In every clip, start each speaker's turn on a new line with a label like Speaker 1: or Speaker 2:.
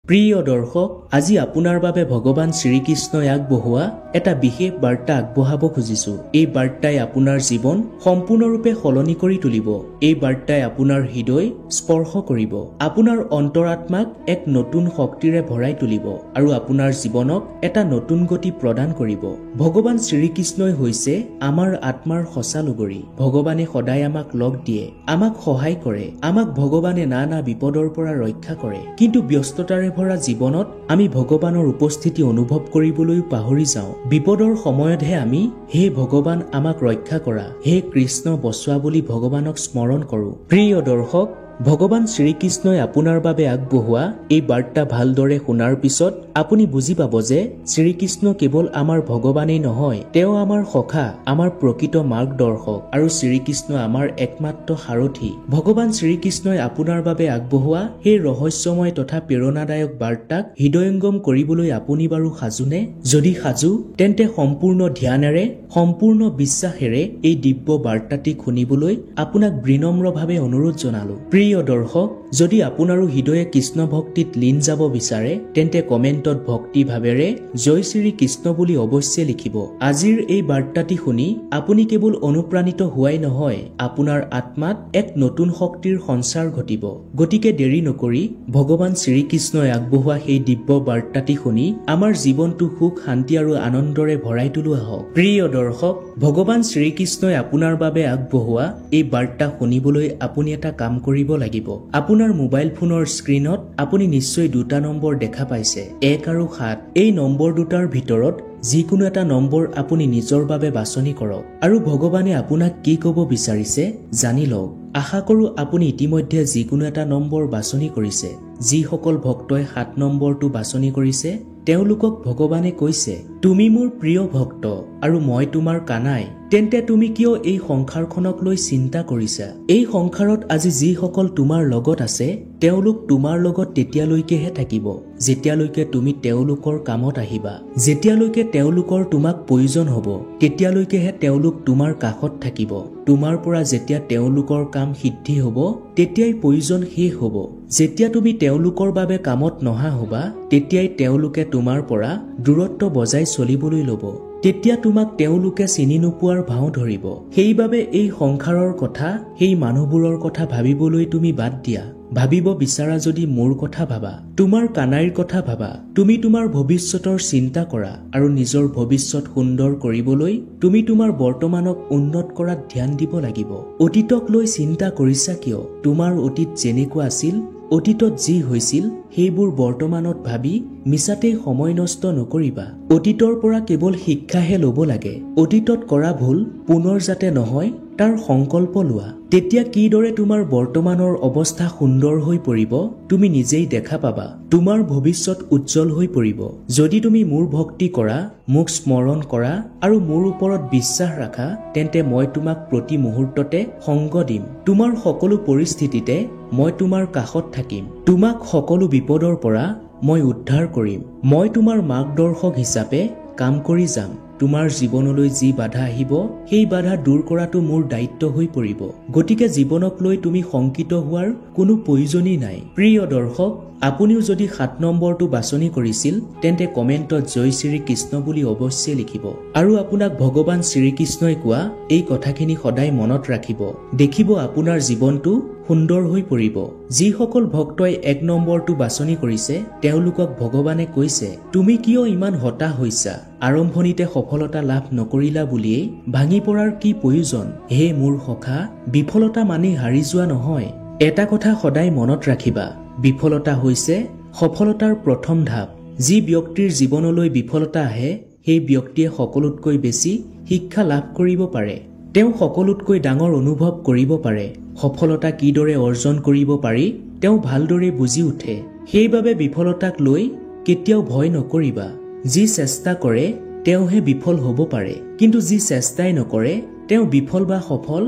Speaker 1: প্ৰিয় দৰ্শক, আজি আপোনাৰ বাবে ভগৱান শ্ৰীকৃষ্ণই আগবঢ়োৱা এটা বিশেষ বাৰ্তা আগবঢ়াব খুজিছো। এই বাৰ্তাই আপোনাৰ জীৱন সম্পূৰ্ণৰূপে সলনি কৰি তুলিব। এই বাৰ্তাই আপোনাৰ হৃদয় স্পৰ্শ কৰিব, আপোনাৰ অন্তৰাত্মাক এক নতুন শক্তিৰে ভৰাই তুলিব আৰু আপোনাৰ জীৱনক এটা নতুন গতি প্ৰদান কৰিব। ভগৱান শ্ৰীকৃষ্ণই হৈছে আমাৰ আত্মাৰ সঁচা লগৰী। ভগৱানে সদায় আমাক লগ দিয়ে, আমাক সহায় কৰে, আমাক ভগৱানে নানা বিপদৰ পৰা ৰক্ষা কৰে। কিন্তু ব্যস্ততাৰে ভৰা জীৱনত আমি ভগৱানৰ উপস্থিতি অনুভৱ কৰিবলৈ পাহৰি যাওঁ। বিপদৰ সময়তহে আমি হে ভগৱান আমাক ৰক্ষা কৰা, হে কৃষ্ণ বচোৱা বুলি ভগৱানক স্মৰণ কৰো। প্ৰিয় দৰ্শক, ভগৱান শ্ৰীকৃষ্ণই আপোনাৰ বাবে আগবঢ়োৱা এই বাৰ্তা ভালদৰে শুনাৰ পিছত আপুনি বুজি পাব যে শ্ৰীকৃষ্ণ কেৱল আমাৰ ভগৱানেই নহয়, তেওঁ আমাৰ সখা, আমাৰ প্ৰকৃত মাৰ্গদৰ্শক আৰু শ্ৰীকৃষ্ণ আমাৰ একমাত্ৰ সাৰথী। ভগৱান শ্ৰীকৃষ্ণই আপোনাৰ বাবে আগবঢ়োৱা সেই ৰহস্যময় তথা প্ৰেৰণাদায়ক বাৰ্তাক হৃদয়ংগম কৰিবলৈ আপুনি বাৰু সাজুনে? যদি সাজু, তেন্তে সম্পূৰ্ণ ধ্যানেৰে, সম্পূৰ্ণ বিশ্বাসেৰে এই দিব্য বাৰ্তাটি শুনিবলৈ আপোনাক বিনম্ৰভাৱে অনুৰোধ জনালো। প্ৰিয় দৰ্শক, যদি আপোনাৰো হৃদয়ে কৃষ্ণ ভক্তিত লীন যাব বিচাৰে, তেন্তে কমেণ্টত ভক্তি ভাৱেৰে জয় শ্ৰী কৃষ্ণ বুলি অৱশ্যে লিখিব। আজিৰ এই বাৰ্তাটি শুনি আপুনি কেৱল অনুপ্ৰাণিত হোৱাই নহয়, আপোনাৰ আত্মাত এক নতুন শক্তিৰ সঞ্চাৰ ঘটিব। গতিকে দেৰি নকৰি ভগৱান শ্ৰীকৃষ্ণই আগবঢ়োৱা সেই দিব্য বাৰ্তাটি শুনি আমাৰ জীৱনটো সুখ, শান্তি আৰু আনন্দৰে ভৰাই তোলো আহক। প্ৰিয় দৰ্শক, ভগৱান শ্ৰীকৃষ্ণই আপোনাৰ বাবে আগবঢ়োৱা এই বাৰ্তা শুনিবলৈ আপুনি এটা কাম কৰিব লাগিব। আপোনাৰ মোবাইল ফোনৰ স্ক্ৰীনত আপুনি নিশ্চয় দুটা নম্বৰ দেখা পাইছে, 1 আৰু 7। এই নম্বৰ দুটাৰ ভিতৰত যিকোনো এটা নম্বৰ আপুনি নিজৰ বাবে বাছনি কৰক আৰু ভগৱানে আপোনাক কি ক'ব বিচাৰিছে জানি লওক। আশা কৰো আপুনি ইতিমধ্যে যিকোনো এটা নম্বৰ বাছনি কৰিছে। যিসকল ভক্তই 7 নম্বৰটো বাছনি কৰিছে, তেওঁলোকক ভগৱানে কৈছে, তুমি মোৰ প্ৰিয় ভক্ত আৰু মই তোমাৰ কানাই। তেন্তে তুমি কিয় এই সংসাৰখনক লৈ চিন্তা কৰিছা? এই সংসাৰত আজি যিসকল তোমাৰ লগত আছে, তেওঁলোক তোমাৰ লগত তেতিয়ালৈকেহে থাকিব যেতিয়ালৈকে তুমি তেওঁলোকৰ কামত আহিবা। যেতিয়ালৈকে তেওঁলোকৰ তোমাক প্ৰয়োজন হ'ব, তেতিয়ালৈকেহে তেওঁলোক তোমাৰ কাষত থাকিব। তোমাৰ পৰা যেতিয়া তেওঁলোকৰ কাম সিদ্ধি হ'ব, তেতিয়াই প্ৰয়োজন শেষ হ'ব। যেতিয়া তুমি তেওঁলোকৰ বাবে কামত নহা হ'বা, তেতিয়াই তেওঁলোকে তোমাৰ পৰা দূৰত্ব বজাই চলিবলৈ ল'ব। তেতিয়া তোমাক তেওঁলোকে চিনি নোপোৱাৰ ভাও ধৰিব। সেইবাবে এই সংসাৰৰ কথা, সেই মানুহবোৰৰ কথা ভাবিবলৈ তুমি বাদ দিয়া। ভাবিব বিচাৰা যদি মোৰ কথা ভাবা, তোমাৰ কানাইৰ কথা ভাবা। তুমি তোমাৰ ভৱিষ্যতৰ চিন্তা কৰা আৰু নিজৰ ভৱিষ্যত সুন্দৰ কৰিবলৈ তুমি তোমাৰ বৰ্তমানক উন্নত কৰাত ধ্যান দিব লাগিব। অতীতক লৈ চিন্তা কৰিছা কিয়? তোমাৰ অতীত যেনেকুৱা আছিল, অতীতত যি হৈছিল, সেইবোৰ বৰ্তমানত ভাবি মিছাতেই সময় নষ্ট নকৰিবা। অতীতৰ পৰা কেৱল শিক্ষাহে ল'ব লাগে। অতীতত কৰা ভুল পুনৰ যাতে নহয় তাৰ সংকল্প লোৱা। তেতিয়া কিদৰে তোমাৰ বৰ্তমানৰ অৱস্থা সুন্দৰ হৈ পৰিব তুমি নিজেই দেখা পাবা। তোমাৰ ভৱিষ্যত উজ্জ্বল হৈ পৰিব। যদি তুমি মোৰ ভক্তি কৰা, মোক স্মৰণ কৰা আৰু মোৰ ওপৰত বিশ্বাস ৰাখা, তেন্তে মই তোমাক প্ৰতি মুহূৰ্ততে সংগ দিম। তোমাৰ সকলো পৰিস্থিতিতে মই তোমাৰ কাষত থাকিম। তোমাক সকলো বিপদৰ পৰা মই উদ্ধাৰ কৰিম। মই তোমাৰ মাৰ্গদৰ্শক হিচাপে কাম কৰি যাম। তোমাৰ জীৱনলৈ যি বাধা আহিব, সেই বাধা দূৰ কৰাটো মোৰ দায়িত্ব হৈ পৰিব। গতিকে জীৱনক লৈ তুমি শংকিত হোৱাৰ কোনো প্ৰয়োজনেই নাই। প্ৰিয় দৰ্শক, আপুনিও যদি 7 নম্বৰটো বাছনি কৰিছিল, তেন্তে কমেণ্টত জয় শ্ৰী কৃষ্ণ বুলি অৱশ্যে লিখিব আৰু আপোনাক ভগৱান শ্ৰীকৃষ্ণই কোৱা এই কথাখিনি সদায় মনত ৰাখিব। দেখিব আপোনাৰ জীৱনটো সুন্দৰ হৈ পৰিব। যিসকল ভক্তই 1 নম্বৰটো বাছনি কৰিছে, তেওঁলোকক ভগৱানে কৈছে, তুমি কিয় ইমান হতাশ হৈছা? আৰম্ভণিতে সফলতা লাভ নকৰিলা বুলিয়েই ভাঙি পৰাৰ কি প্ৰয়োজন? হে মোৰ সখা, বিফলতা মানে হাৰি যোৱা নহয়। এটা কথা সদায় মনত ৰাখিবা, বিফলতা হৈছে সফলতাৰ প্ৰথম ধাপ। যি ব্যক্তিৰ জীৱনলৈ বিফলতা আহে, সেই ব্যক্তিয়ে সকলোতকৈ বেছি শিক্ষা লাভ কৰিব পাৰে। তেওঁ সকলোতকৈ ডাঙৰ অনুভৱ কৰিব পাৰে। সফলতা কিদৰে অৰ্জন কৰিব পাৰি তেওঁ ভালদৰে বুজি উঠে। সেইবাবে বিফলতাক লৈ কেতিয়াও ভয় নকৰিবা। যি চেষ্টা কৰে তেওঁহে বিফল হ'ব পাৰে, কিন্তু যি চেষ্টাই নকৰে তেওঁ বিফল বা সফল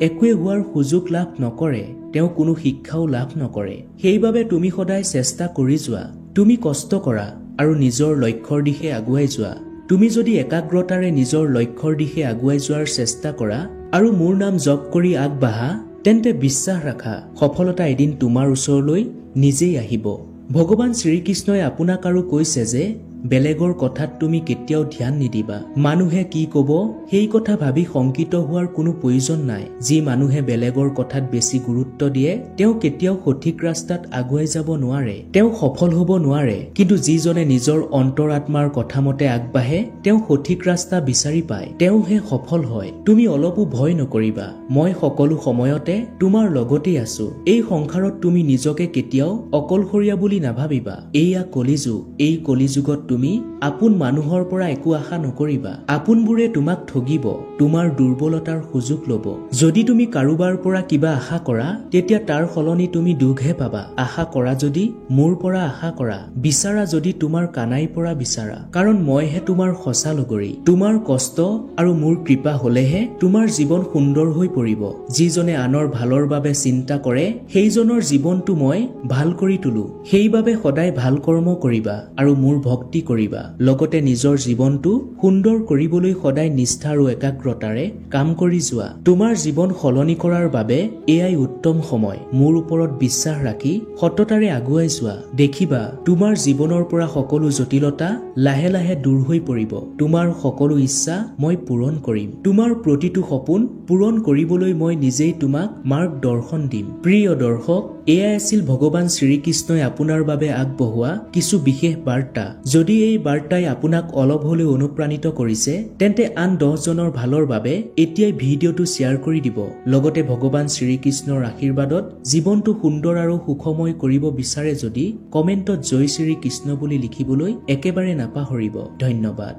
Speaker 1: একোৱে হোৱাৰ সুযোগ লাভ নকৰে। তেওঁ কোনো শিক্ষাও লাভ নকৰে। সেইবাবে তুমি সদায় চেষ্টা কৰি যোৱা। তুমি কষ্ট কৰা আৰু নিজৰ লক্ষ্যৰ দিশে আগুৱাই যোৱা। তুমি যদি একাগ্ৰতাৰে নিজৰ লক্ষ্যৰ দিশে আগুৱাই যোৱাৰ চেষ্টা কৰা আৰু মোৰ নাম জপ কৰি আগবাঢ়া, তেন্তে বিশ্বাস ৰাখা, সফলতা এদিন তোমাৰ ওচৰলৈ নিজেই আহিব। ভগৱান শ্ৰীকৃষ্ণই আপোনাক আৰু কৈছে যে বেলেগৰ কথাত তুমি কেতিয়াও ধ্যান নিদিবা। মানুহে কি কব সেই কথা ভাবি শংকিত হোৱাৰ কোনো প্ৰয়োজন নাই। যি মানুহে বেলেগৰ কথাত বেছি গুৰুত্ব দিয়ে তেওঁ কেতিয়াও সঠিক ৰাস্তাত আগুৱাই যাব নোৱাৰে, তেওঁ সফল হ'ব নোৱাৰে। কিন্তু যিজনে নিজৰ অন্তৰাত্মাৰ কথা মতে আগবাঢ়ে তেওঁ সঠিক ৰাস্তা বিচাৰি পায়, তেওঁহে সফল হয়। তুমি অলপো ভয় নকৰিবা, মই সকলো সময়তে তোমাৰ লগতেই আছো। এই সংসাৰত তুমি নিজকে কেতিয়াও অকলশৰীয়া বুলি নাভাবিবা। এইয়া কলিযুগ, এই কলিযুগত তুমি আপোন মানুহৰ পৰা একো আশা নকৰিবা। আপোনবোৰে তোমাক ঠগিব, তোমাৰ দুৰ্বলতাৰ সুযোগ লব। যদি তুমি কাৰোবাৰ পৰা কিবা আশা কৰা তেতিয়া তাৰ সলনি তুমি দুখহে পাবা। আশা কৰা যদি মোৰ পৰা আশা কৰা, বিচাৰা যদি তোমাৰ কানাইৰ পৰা বিচাৰা, কাৰণ মইহে তোমাৰ সঁচা লগৰী। তোমাৰ কষ্ট আৰু মোৰ কৃপা হলেহে তোমাৰ জীৱন সুন্দৰ হৈ পৰিব। যিজনে আনৰ ভালৰ বাবে চিন্তা কৰে সেইজনৰ জীৱনটো মই ভাল কৰি তোলো। সেইবাবে সদায় ভাল কৰ্ম কৰিবা আৰু মোৰ ভক্তি কৰিবা। লগতে নিজৰ জীৱনটো সুন্দৰ কৰিবলৈ সদায় নিষ্ঠা আৰু একাগ্ৰতাৰে কাম কৰি যোৱা। তোমাৰ জীৱন সলনি কৰাৰ বাবে এয়াই উত্তম সময়। মোৰ ওপৰত বিশ্বাস ৰাখি সততাৰে আগুৱাই যোৱা। দেখিবা তোমাৰ জীৱনৰ পৰা সকলো জটিলতা লাহে লাহে দূৰ হৈ পৰিব। তোমাৰ সকলো ইচ্ছা মই পূৰণ কৰিম। তোমাৰ প্ৰতিটো সপোন পূৰণ কৰিবলৈ মই নিজেই তোমাক মাৰ্গদৰ্শন দিম। প্ৰিয় দৰ্শক, এয়াই আছিল ভগৱান শ্ৰীকৃষ্ণই আপোনাৰ বাবে আগবঢ়োৱা কিছু বিশেষ বাৰ্তা। যদি এই বাৰ্তাই আপোনাক অলপ হলেও অনুপ্ৰাণিত কৰিছে তেন্তে আন 10 জনৰ ভালৰ বাবে এতিয়াই ভিডিঅ'টো শ্বেয়াৰ কৰি দিব। লগতে ভগৱান শ্ৰীকৃষ্ণৰ আশীৰ্বাদত জীৱনটো সুন্দৰ আৰু সুখময় কৰিব বিচাৰে যদি কমেণ্টত জয় শ্ৰীকৃষ্ণ বুলি লিখিবলৈ একেবাৰে নাপাহৰিব। ধন্যবাদ।